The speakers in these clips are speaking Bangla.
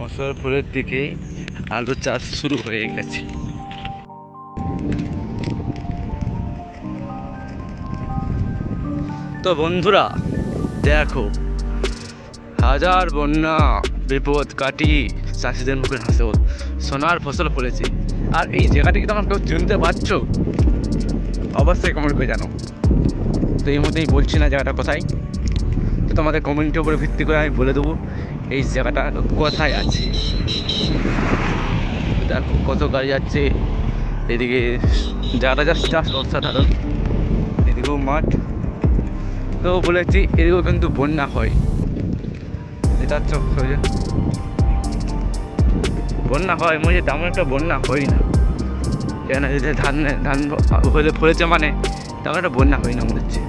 বছর ফুলের দিকে আলু চাষ শুরু হয়ে গেছে। তো বন্ধুরা দেখো, হাজার বন্যা বিপদ কাটিয়ে চাষিদের মুখে হাসে সোনার ফসল ফলেছে। আর এই জায়গাটি কি তোমরা কেউ চিনতে পারছো? অবশ্যই কমেন্ট করে জানো। তো এই মধ্যেই বলছি না জায়গাটা কোথায়, তো তোমাদের কমেন্টের উপরে ভিত্তি করে আমি বলে দেবো এই জায়গাটা কোথায় আছে। দেখো কত গাড়ি যাচ্ছে এদিকে, জায়গাটা জাস্ট অসাধারণ। এদিকেও মাঠ, তো বলেছি এদিকেও কিন্তু বন্যা হয়। এটা হচ্ছে বন্যা হয় মনে তেমন একটা বন্যা হয় না, কেন যদি ধান হলে ফলেছে মানে তেমন একটা বন্যা হয় না মনে হচ্ছে।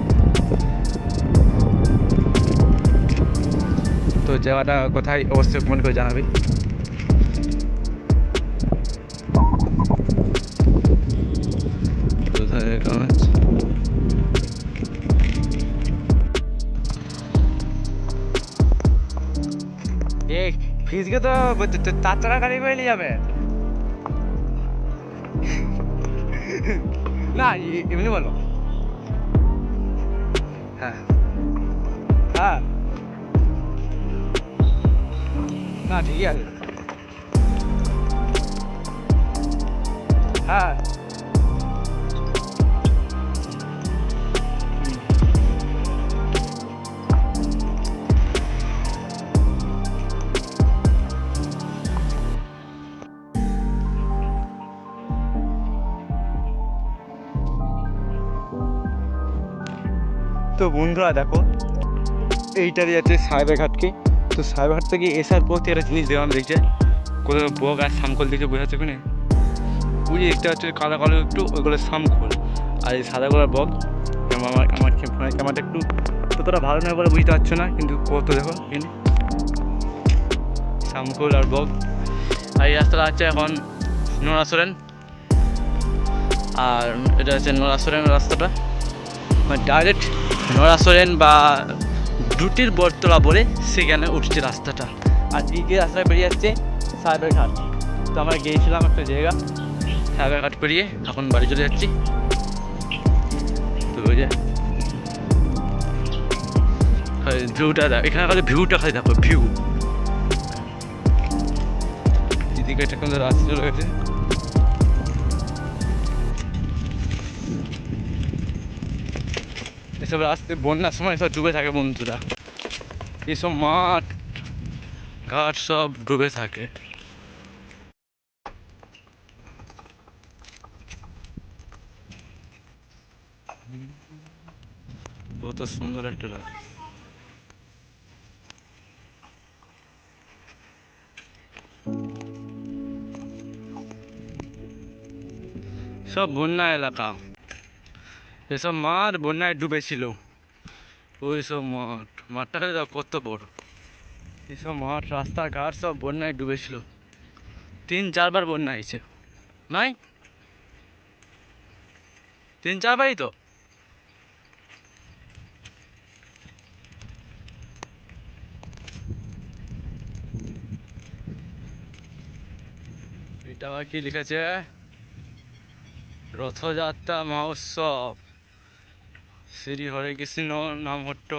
তো জায়গাটা কোথায় অবশ্যই কমেন্ট করে জানাবে। ফিজকে তো 4 টাকা গাড়ি করে নিয়ে যাবে না, এমনি বলো। হ্যাঁ হ্যাঁ, না ঠিকই আছে। হ্যাঁ তো বন্ধুরা দেখো, এইটা দিয়ে যাচ্ছে সাহেবেরঘাটকে। তো সাহেবেরঘাট থেকে এসার পথে একটা জিনিস দেওয়া দেখছে, কোথাও বক আর সামকল দিকে বোঝা যাচ্ছে কিনে ওই যে একটা হচ্ছে কালো কালো একটু, ওইগুলো সামকল। আর এই সাদা গোলার বক। আমার ক্যামেরাটা একটু ততটা ভালো নয় বলে বুঝতে পারছো না, কিন্তু কত দেখো এখানে সামকল আর বক। আর এই রাস্তাটা হচ্ছে এখন নড়াসরেন, আর এটা হচ্ছে নড়াসরেন রাস্তাটা, মানে ডাইরেক্ট নড়াসরেন বা দুটির বটতলা বলে সেখানে উঠছে রাস্তাটা। আর এই যে রাস্তাটা বেরিয়ে যাচ্ছে সাহেবেরঘাট। তো আমরা গিয়েছিলাম একটা জায়গা, সাহেবেরঘাট পেরিয়ে এখন বাড়ি চলে যাচ্ছি। তো ওই যে ভিউটা দেখ, এখানে খালি ভিউটা খালি দেখো, ভিউ। এদিকে একটা কিন্তু রাস্তা চলে গেছে। এসব রাস্তায় বন্যার সময় সব ডুবে থাকে বন্ধুরা, এসব মাঠ ঘাট সব ডুবে থাকে। কত সুন্দর একটা রাস্তা। সব বন্যা এলাকা, এসব মাঠ বন্যায় ডুবেছিল। ওই সব মাঠটা কত বড়, এসব মাঠ রাস্তাঘাট সব বন্যায় ডুবেছিল। 3-4 বার বন্যা হয়েছে, নাই 3-4 বারই তো। এটা আবার কি লিখেছে, রথযাত্রা মহোৎসব শ্রী হরে কৃষ্ণ নাম হট্ট।